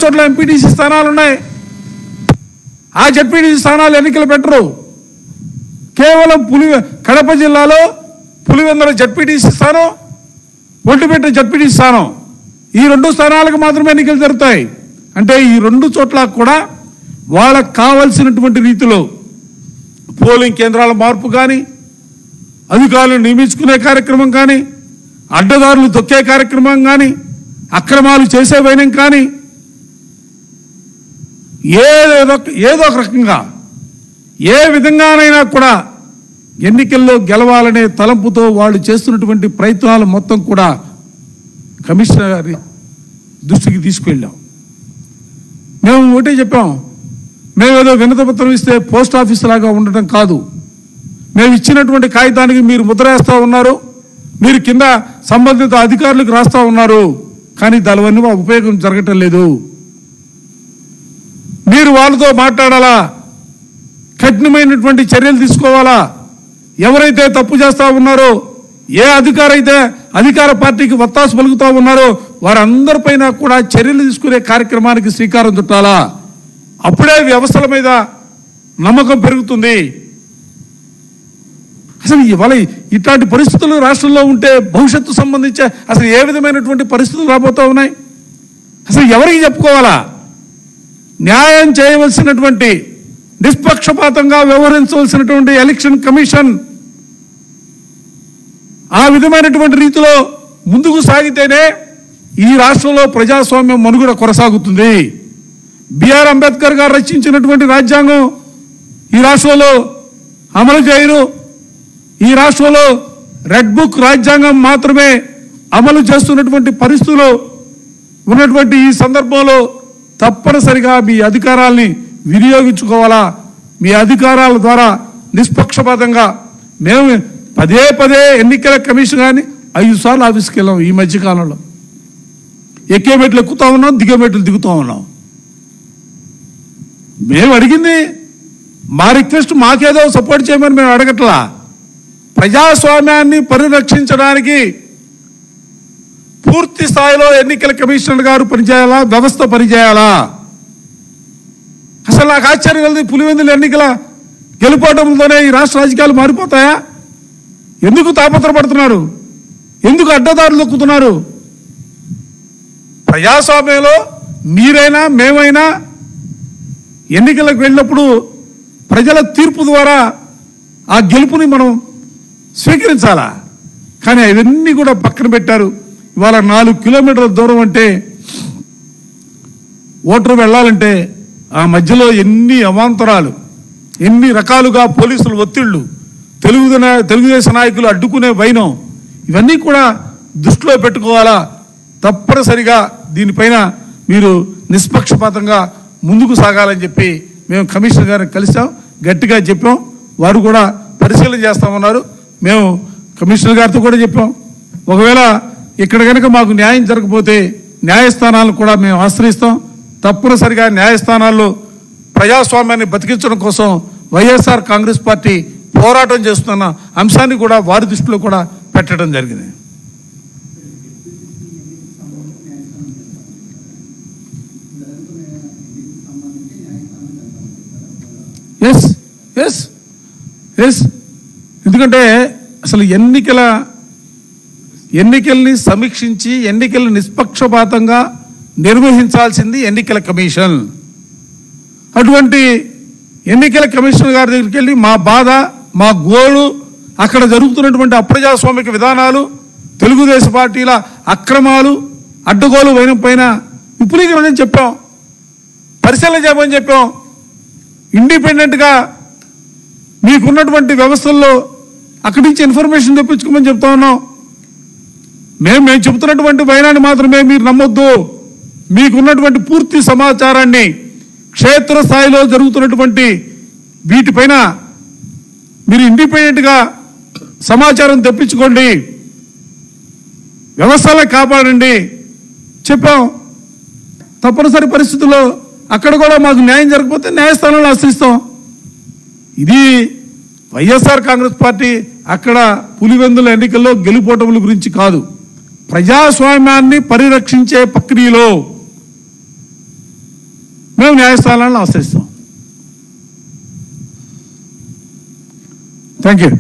చోట్ల ఎంపీటీసీ స్థానాలు ఉన్నాయి. ఆ జడ్పీటీసీ స్థానాలు ఎన్నికలు పెట్టరు. కేవలం కడప జిల్లాలో పులివెందుల జడ్పీటీసీ స్థానం, ఒంటిపేట జడ్పీటీసీ స్థానం, ఈ 2 స్థానాలకు మాత్రమే ఎన్నికలు జరుగుతాయి. అంటే ఈ 2 చోట్ల కూడా వాళ్ళకు కావలసినటువంటి రీతిలో పోలింగ్ కేంద్రాల మార్పు కానీ, అధికారులు నియమించుకునే కార్యక్రమం కానీ, అడ్డదారులు తొక్కే కార్యక్రమం కానీ, అక్రమాలు చేసే వైనం కానీ, ఏదో ఒక రకంగా ఏ విధంగానైనా కూడా ఎన్నికల్లో గెలవాలనే తలంపుతో వాళ్ళు చేస్తున్నటువంటి ప్రయత్నాలు మొత్తం కూడా కమిషనర్ గారి దృష్టికి తీసుకువెళ్ళాం. మేము ఒకటే చెప్పాం, మేమేదో వినతిపత్రం ఇస్తే పోస్ట్ ఆఫీస్ లాగా ఉండటం కాదు. మేము ఇచ్చినటువంటి కాగితానికి మీరు ముద్ర వేస్తూ ఉన్నారు, మీరు కింద సంబంధిత అధికారులకు రాస్తూ ఉన్నారు, కానీ దానివల్ల ఉపయోగం జరగటం లేదు. మీరు వాళ్ళతో మాట్లాడాలా, కఠినమైనటువంటి చర్యలు తీసుకోవాలా. ఎవరైతే తప్పు చేస్తా ఉన్నారో, ఏ అధికార పార్టీకి వత్తాసు పలుకుతా ఉన్నారో వారందరిపైన కూడా చర్యలు తీసుకునే కార్యక్రమానికి శ్రీకారం చుట్టాలా. అప్పుడే వ్యవస్థల మీద నమ్మకం పెరుగుతుంది. అసలు ఇవాళ ఇట్లాంటి పరిస్థితులు రాష్ట్రంలో ఉంటే భవిష్యత్తు సంబంధించి అసలు ఏ విధమైనటువంటి పరిస్థితులు రాబోతూ ఉన్నాయి? అసలు ఎవరికి చెప్పుకోవాలా? న్యాయం చేయవలసినటువంటి, నిష్పక్షపాతంగా వ్యవహరించవలసినటువంటి ఎలక్షన్ కమిషన్ ఆ విధమైనటువంటి రీతిలో ముందుకు సాగితేనే ఈ రాష్ట్రంలో ప్రజాస్వామ్యం మనుగడ కొనసాగుతుంది. బిఆర్ అంబేద్కర్ గారు రచించినటువంటి రాజ్యాంగం ఈ రాష్ట్రంలో అమలు చేయరు. ఈ రాష్ట్రంలో రెడ్ బుక్ రాజ్యాంగం మాత్రమే అమలు చేస్తున్నటువంటి పరిస్థితులు ఉన్నటువంటి ఈ సందర్భంలో తప్పనిసరిగా మీ అధికారాల్ని వినియోగించుకోవాలా. మీ అధికారాల ద్వారా నిష్పక్షపాతంగా మేము పదే ఎన్నికల కమిషన్ కానీ 5 సార్లు ఆఫీస్కి వెళ్ళాం. ఈ మధ్యకాలంలో ఎక్కే మెట్లు ఎక్కుతా ఉన్నాం, దిగే మెట్లు దిగుతూ ఉన్నాం. మేము అడిగింది మా రిక్వెస్ట్ మాకేదో సపోర్ట్ చేయమని మేము అడగట్లా. ప్రజాస్వామ్యాన్ని పరిరక్షించడానికి పూర్తి స్థాయిలో ఎన్నికల కమిషనర్ గారు పనిచేయాలా, వ్యవస్థ పనిచేయాలా. అసలు నాకు ఆశ్చర్యం కలిగి పులివెందుల ఎన్నికల గెలుపోవడంతోనే ఈ రాష్ట్ర రాజకీయాలు మారిపోతాయా? ఎందుకు తాపత్రపడుతున్నారు? ఎందుకు అడ్డదారులు దొక్కుతున్నారు? ప్రజాస్వామ్యంలో మీరైనా మేమైనా ఎన్నికలకు వెళ్ళినప్పుడు ప్రజల తీర్పు ద్వారా ఆ గెలుపుని మనం స్వీకరించాలా. కానీ అవన్నీ కూడా పక్కన పెట్టారు. ఇవాళ 4 కిలోమీటర్ల దూరం అంటే ఓటరు వెళ్ళాలంటే ఆ మధ్యలో ఎన్ని అవాంతరాలు, ఎన్ని రకాలుగా పోలీసులు ఒత్తిళ్లు, తెలుగుదేశం నాయకులు అడ్డుకునే వైనం, ఇవన్నీ కూడా దృష్టిలో పెట్టుకోవాలా. తప్పనిసరిగా దీనిపైన మీరు నిష్పక్షపాతంగా ముందుకు సాగాలని చెప్పి మేము కమిషనర్ గారిని కలిసాం, గట్టిగా చెప్పాం. వారు కూడా పరిశీలన చేస్తామన్నారు. మేము కమిషనర్ గారితో కూడా చెప్పాం, ఒకవేళ ఇక్కడ కనుక మాకు న్యాయం జరగకపోతే న్యాయస్థానాలను కూడా మేము ఆశ్రయిస్తాం. తప్పనిసరిగా న్యాయస్థానాల్లో ప్రజాస్వామ్యాన్ని బతికించడం కోసం వైఎస్ఆర్ కాంగ్రెస్ పార్టీ పోరాటం చేస్తున్న అంశాన్ని కూడా వారి దృష్టిలో కూడా పెట్టడం జరిగింది. ఎస్ ఎందుకంటే అసలు ఎన్నికల్ని సమీక్షించి ఎన్నికలు నిష్పక్షపాతంగా నిర్వహించాల్సింది ఎన్నికల కమిషన్. అటువంటి ఎన్నికల కమిషనర్ గారి దగ్గరికి వెళ్ళి మా బాధ, మా గోడు, అక్కడ జరుగుతున్నటువంటి అప్రజాస్వామిక విధానాలు, తెలుగుదేశం పార్టీల అక్రమాలు, అడ్డగోలు వైనం పైన విపులీకరణ చెప్పాం, పరిశీలన చేయమని చెప్పాం. ఇండిపెండెంట్గా మీకున్నటువంటి వ్యవస్థల్లో అక్కడి నుంచి ఇన్ఫర్మేషన్ తెప్పించుకోమని చెప్తా ఉన్నాం. మేము చెబుతున్నటువంటి వైనాన్ని మాత్రమే మీరు నమ్మొద్దు. మీకున్నటువంటి పూర్తి సమాచారాన్ని, క్షేత్రస్థాయిలో జరుగుతున్నటువంటి వీటిపైన మీరు ఇండిపెండెంట్గా సమాచారం తెప్పించుకోండి, వ్యవస్థలను కాపాడండి చెప్పాం. తప్పనిసరి పరిస్థితుల్లో అక్కడ కూడా మాకు న్యాయం జరగకపోతే న్యాయస్థానంలో ఆశ్రయిస్తాం. ఇది వైఎస్ఆర్ కాంగ్రెస్ పార్టీ అక్కడ పులివెందుల ఎన్నికల్లో గెలుపోటముల గురించి కాదు, ప్రజాస్వామ్యాన్ని పరిరక్షించే ప్రక్రియలో మేము న్యాయస్థానాలను ఆశ్రయిస్తాం. Thank you.